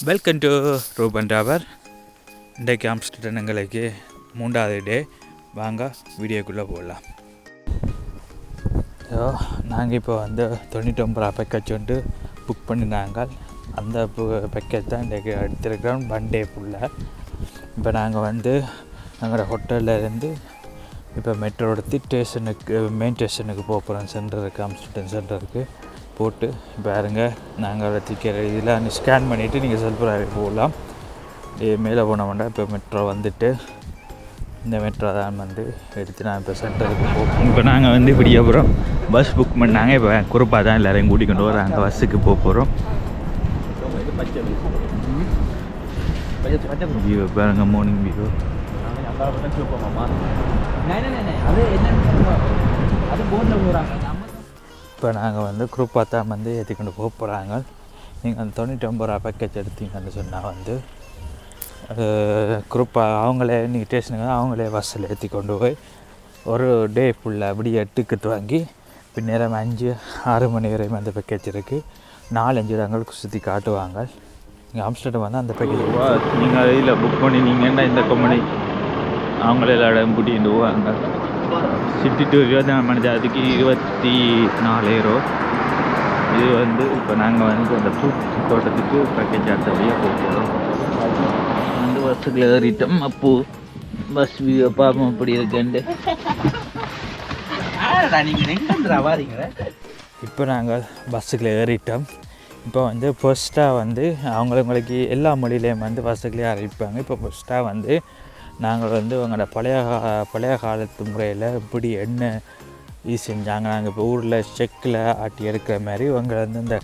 Welcome to Ruban tower. இன்றைக்கு Amsterdam எங்களுக்கு 3வது டே. வாங்க வீடியோக்குள்ளே போகலாம். நாங்கள் இப்போ வந்து 99 பேக்கேஜ் வந்து புக் பண்ணினாங்க. அந்த பேக்கேஜ் தான் இன்றைக்கு எடுத்துருக்கிறோம் 1 டே ஃபுல்லாக. இப்போ நாங்கள் வந்து எங்களோட ஹோட்டலில் இருந்து இப்போ மெட்ரோ எடுத்து ஸ்டேஷனுக்கு மெயின் ஸ்டேஷனுக்கு போகிறோம். சென்டருக்கு ஆம்ஸ்டர்டம் சென்டருக்கு போட்டு பாருங்க. நாங்கள் டிக்கெட் இதில் ஸ்கேன் பண்ணிவிட்டு நீங்கள் செல்ஃபராகவே போகலாம். மேலே போன வேண்டாம். இப்போ மெட்ரோ வந்துட்டு இந்த மெட்ரோ தான் வந்து எடுத்து நான் இப்போ சென்டருக்கு போகிறோம். இப்போ நாங்கள் வந்து இப்படி அப்புறம் பஸ் புக் பண்ணாங்க. இப்போ குறிப்பாக தான் எல்லோரையும் கூட்டிக் கொண்டு வரோம். அங்கே பஸ்ஸுக்கு போகிறோம். வியூ பாருங்க, மார்னிங் வியூ. இப்போ நாங்கள் வந்து குரூப்பாக தான் வந்து ஏற்றிக்கொண்டு போக போகிறாங்க. நீங்கள் அந்த 99 பேக்கேஜ் எடுத்தீங்கன்னு சொன்னால் வந்து குரூப்பாக அவங்களே நீங்கள் ஸ்டேஷனுக்கு அவங்களே பஸ்ஸில் ஏற்றி கொண்டு போய் ஒரு டே ஃபுல்லாக அப்படி 8க்கு துவங்கி பின்னேரம் 5-6 மணி வரையும் அந்த பேக்கேஜ் இருக்குது. 4-5 இடங்களுக்கு சுற்றி காட்டுவாங்க. நீங்கள் ஆம்ஸ்டர்டம் வந்து அந்த பேக்கேஜ் நீங்கள் இதில் புக் பண்ணி நீங்கன்னா இந்த கம்பெனி அவங்களே எல்லா இடம் கூட்டிகிட்டு போவாங்க. சிட்டி டூர் 24 மணி அதுக்கு 24,000. இது வந்து இப்போ நாங்கள் வந்து அந்த ஃப்ரூட் தோட்டத்துக்கு பேக்கேஜ் அடுத்தபடியாக போகிறோம். வந்து பஸ்ஸுக்குள்ள ஏறிட்டோம். அப்போது பஸ் வியூ பார்ப்போம் அப்படி இருக்குண்டு. இப்போ நாங்கள் பஸ்ஸுக்குள்ள ஏறிட்டோம். இப்போ வந்து ஃபர்ஸ்ட்டாக வந்து அவங்களுக்கு எல்லா மொழியிலையும் வந்து பஸ்ஸுக்குள்ளேயே அறிவிப்பாங்க. இப்போ ஃபர்ஸ்ட்டாக வந்து நாங்கள் வந்து அவங்களோட பழைய காலத்து முறையில் இப்படி என்ன இது செஞ்சாங்க. நாங்கள் இப்போ ஊரில் செக்கில் ஆட்டி எடுக்கிற மாதிரி இவங்க வந்து இந்த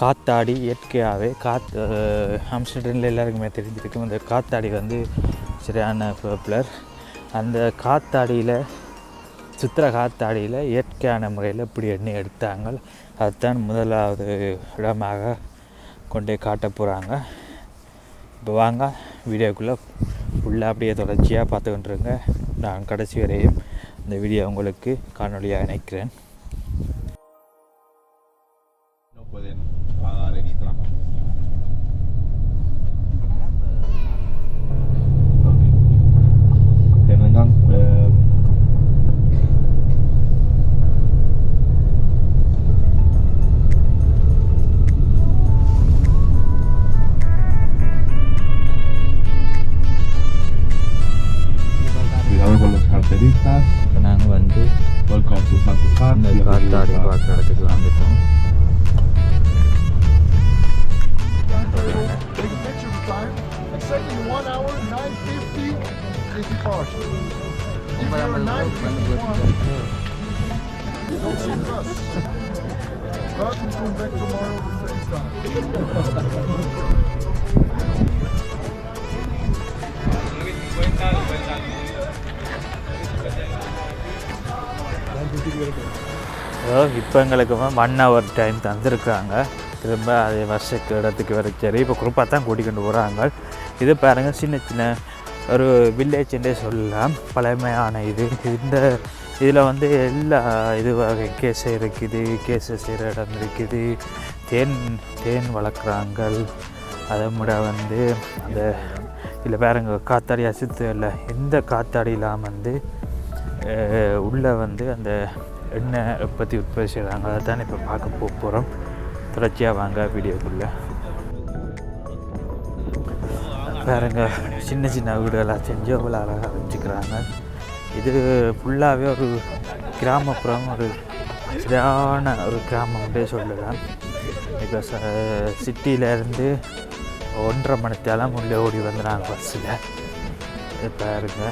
காத்தாடி இயற்கையாகவே ஆம்ஸ்டர்டமில் எல்லாருக்குமே தெரிஞ்சிருக்கும். இந்த காத்தாடி வந்து சரியான பாப்புலர். அந்த காத்தாடியில் சுத்திர காத்தாடியில் இயற்கையான முறையில் இப்படி எண்ணெய் எடுத்தாங்க. அதுதான் முதலாவது இடமாக கொண்டே காட்ட போகிறாங்க. இப்போ வாங்க வீடியோக்குள்ளே ஃபுல்லாக அப்படியே தொடர்ச்சியாக பார்த்துக்கிட்டுருங்க. நான் கடைசி வரையும் இந்த வீடியோ உங்களுக்கு காணொலியாக இணைக்கிறேன். இப்போ நாங்கள் வந்து இந்த காத்தாடி பார்க்குற இடத்துக்கு வந்துட்டோம். இப்போ எங்களுக்கு 1 hour டைம் தந்துருக்குறாங்க. திரும்ப அதே வருஷத்துக்கு இடத்துக்கு வர சரி. இப்போ குரூப்பாக தான் கூட்டிகிட்டு போகிறாங்க. இது பாருங்கள், சின்ன சின்ன ஒரு வில்லேஜ்ன்றே சொல்லலாம். பழமையான இந்த இதில் வந்து எல்லா இது வகை கேசை இருக்குது. கேசை செய்கிற இடம் இருக்குது. தேன் வளர்க்குறாங்க. அதை முட வந்து அந்த இதில் பாருங்க, காத்தாடி அசுத்து இல்லை. எந்த காத்தாடி இல்லாமல் வந்து உள்ளே வந்து அந்த எண்ணெய் பற்றி உற்பத்தி செய்கிறாங்க. அதை தான் இப்போ பார்க்க போகிறோம். தொடர்ச்சியாக வாங்க வீடியோக்குள்ளே. பாருங்க, சின்ன சின்ன வீடுகளாக செஞ்சு அவ்வளோ அழகாக வச்சுக்கிறாங்க. இது ஃபுல்லாகவே ஒரு கிராமப்புறம், ஒரு சரியான ஒரு கிராமம்ன்றே சொல்லலாம். இப்போ சிட்டியிலேருந்து 1.5 மணி நேரம் உள்ளே ஓடி வந்துடுறாங்க பஸ்ஸில். பாருங்க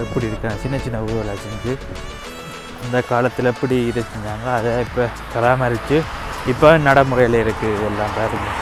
எப்படி இருக்காங்க. சின்ன சின்ன ஊர்களாக செஞ்சு அந்த காலத்தில் எப்படி இது செஞ்சாங்க அதை இப்போ பராமரித்து இப்போ நடைமுறையில் இருக்குது எல்லாம். பாருங்கள்,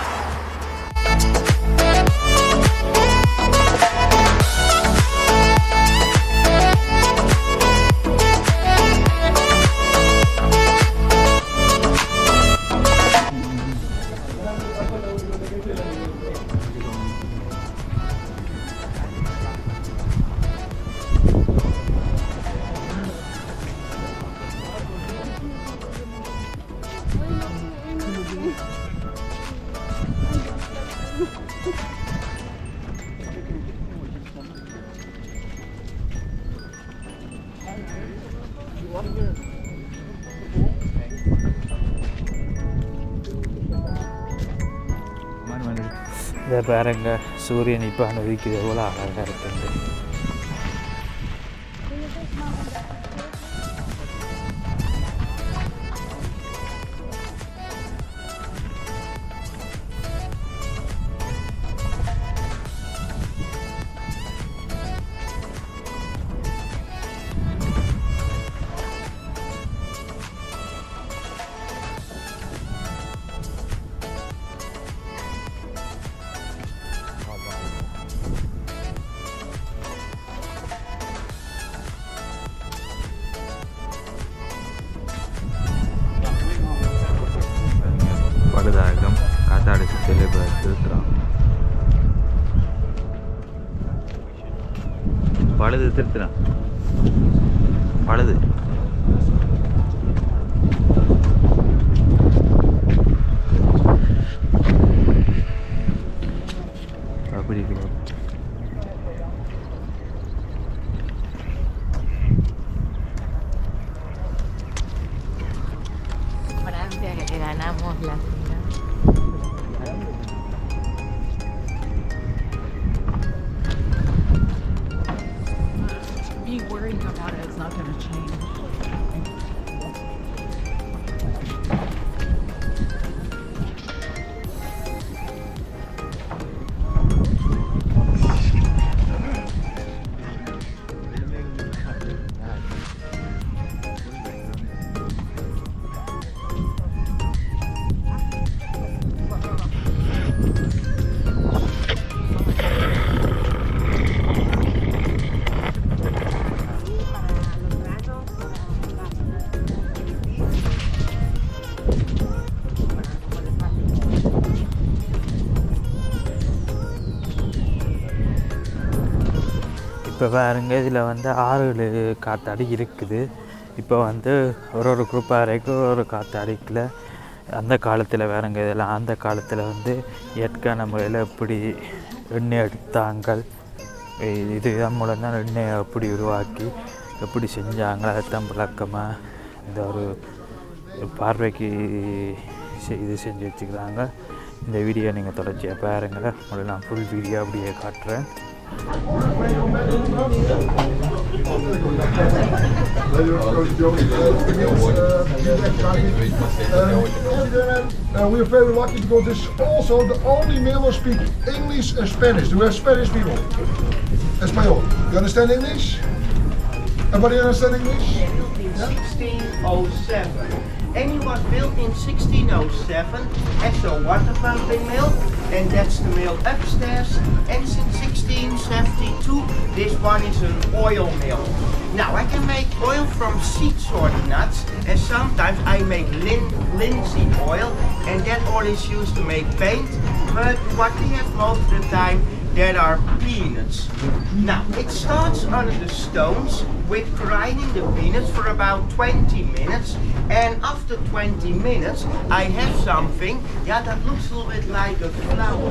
இதை பாருங்க, சூரியன் இப்போ அனுபவிக்குது எவ்வளோ அழகாக இருக்குது. படுதாகம் காத்தாடிச்சு தெளிவாக பழுது திருத்துறான் பழுது அப்படி ganamos la final. Be worrying about it, it's not going to change. இப்போ பாருங்க, இதில் வந்து 6 காத்தாடி இருக்குது. இப்போ வந்து ஒரு குரூப்பாக வரைக்கும் ஒரு காத்தாடிக்கில் அந்த காலத்தில் வேறுங்க இதெல்லாம் அந்த காலத்தில் வந்து இயற்கையான முறையில் எப்படி எண்ணெய் எடுத்தாங்கள், இது இதன் மூலம் தான் எண்ணெயை எப்படி உருவாக்கி எப்படி செஞ்சாங்க, அதைத்தான் விளக்கமாக இந்த ஒரு பார்வைக்கு இது செஞ்சு வச்சுக்கிறாங்க. இந்த வீடியோ நீங்கள் தொடர்ச்சியாக பாருங்கள். உங்களுக்கு நான் ஃபுல் வீடியோ அப்படியே காட்டுறேன். We're very lucky because this is also the only mill who speak English and Spanish. Do we have Spanish people? Espanol. You understand English? Everybody understand English? Yeah? 1607. And it was built in 1607 as a water pumping mill, and that's the mill upstairs. And since 1672, this one is an oil mill. Now I can make oil from seed sort nuts, and sometimes I make linseed oil, and that oil is used to make paint. But what we have most of the time, that are peanuts. Now it starts under the stones with grinding the peanuts for about 20 minutes, and after 20 minutes I have something that looks a little bit like a flower.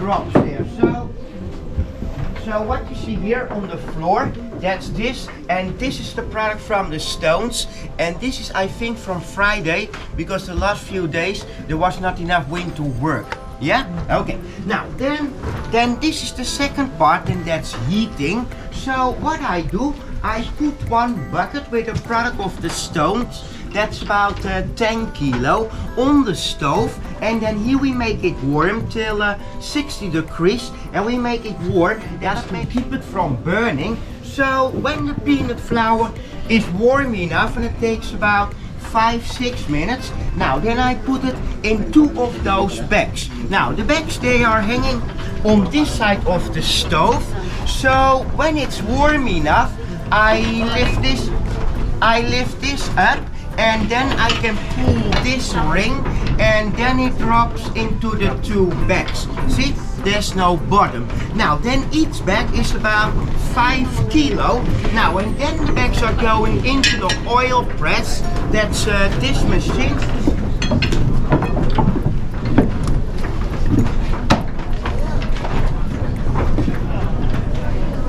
Drops there. So what you see here on the floor, that's this, and this is the product from the stones, and this is I think from Friday, because the last few days there was not enough wind to work. Yeah? Okay. Now then this is the second part, and that's heating. So what I do, I put one bucket with a product of the stones, that's about 10 kilo, on the stove, and then here we make it warm till 60 degrees, and we make it warm, that may keep it from burning. So when the peanut flour is warm enough, and it takes about 5-6 minutes, now then I put it in 2 of those bags. Now the bags, they are hanging on this side of the stove, so when it's warm enough, I lift this up, and then I can pull this ring, and then it drops into the 2 bags. See, there's no bottom. Now then each bag is about 5 kilo. Now and then the bags are going into the oil press. That's this machine.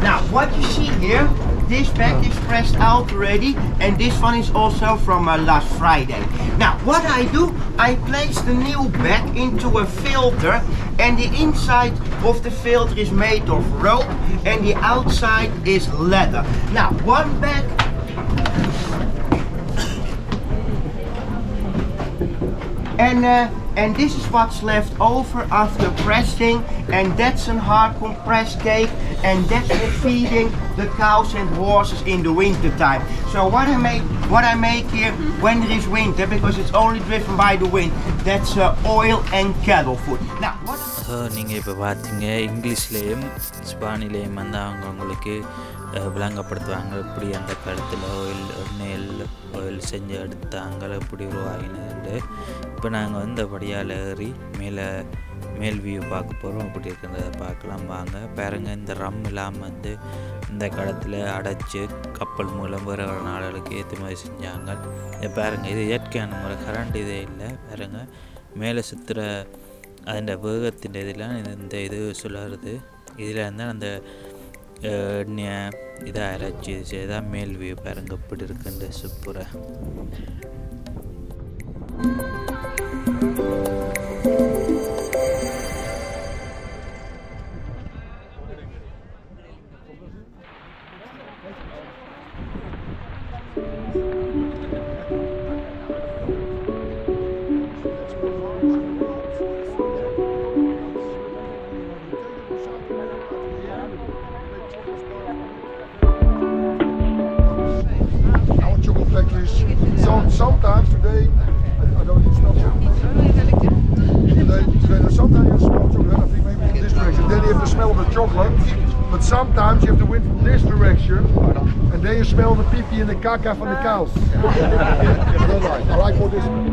Now what you see here, this bag is pressed out already, and this one is also from last Friday. Now what I do, I place the new bag into a filter, and the inside of the filter is made of rope and the outside is leather. Now one bag and this is what's left over after pressing, and that's a hard compressed cake, and that's for feeding the cows and horses in the winter time. So what I make here when there is winter, because it's only driven by the wind, that's oil and cattle food. Now what நீங்கள் இப்போ பார்த்தீங்க இங்கிலீஷ்லேயும் ஸ்பானிலேயும் வந்து அவங்க உங்களுக்கு விளங்கப்படுத்துவாங்க எப்படி அந்த கழுத்தில் oil செஞ்சு எடுத்தாங்க எப்படி உருவாகினது. இப்போ நாங்கள் வந்து இந்த படியால் ஏறி மேல் வியூ பார்க்க போகிறோம். அப்படி இருக்கிறத பார்க்கலாம் வாங்க. பாருங்க, இந்த ரம் இல்லாமல் வந்து இந்த காலத்தில் அடைச்சி கப்பல் மூலம் வேறு நாடுகளுக்கு ஏற்றுமதி செஞ்சாங்க. இதை பாருங்கள், இது இயற்கையான முறை, கரண்ட் இதே இல்லை. பாருங்கள், மேலே சுற்றுற அதோட வேகத்தின் இதெல்லாம் இந்த இது சொல்லுறது. இதில் இருந்தால் அந்த எண்ணெயை இதை அரைச்சி செய்தால் மேல் வியூ பாருங்க எப்படி இருக்குன்ற சூப்பராக. Sometimes today, I don't need smell chocolate. Sometimes you smell chocolate, I think maybe in this direction. Then you have the smell of the chocolate. But sometimes you have to wind from this direction, and then you smell the pee-pee and the caca from the cows. I don't like. I like more this one.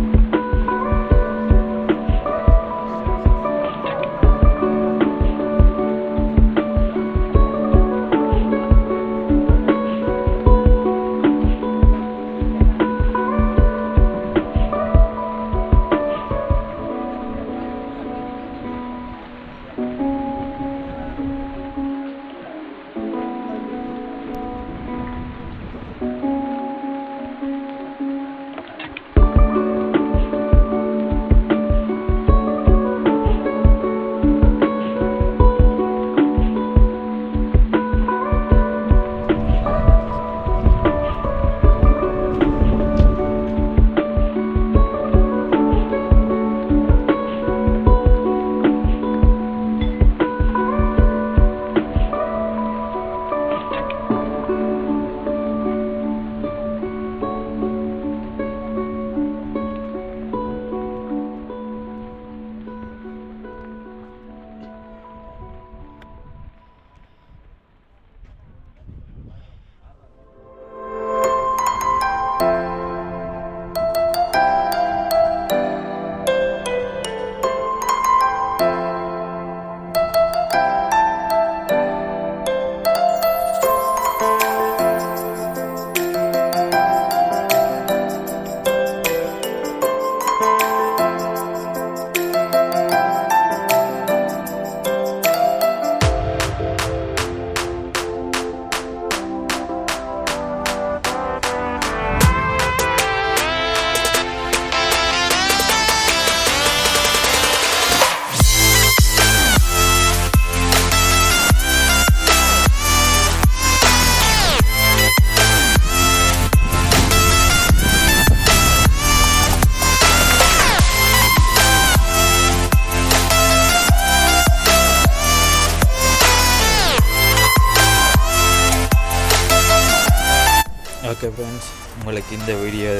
Okay friends, உங்களுக்கு இந்த video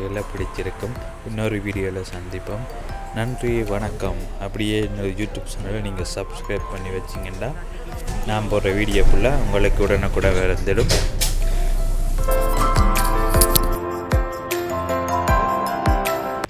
எல்லாம் பிடிச்சிருக்கும். இன்னொரு வீடியோவில் சந்திப்போம். நன்றி, வணக்கம். அப்படியே இன்னொரு யூடியூப் சேனலை நீங்கள் சப்ஸ்கிரைப் பண்ணி வச்சிங்கன்னா நான் போடுற வீடியோ ஃபுல்லாக உங்களுக்கு உடனுக்குடன் வந்துடும்.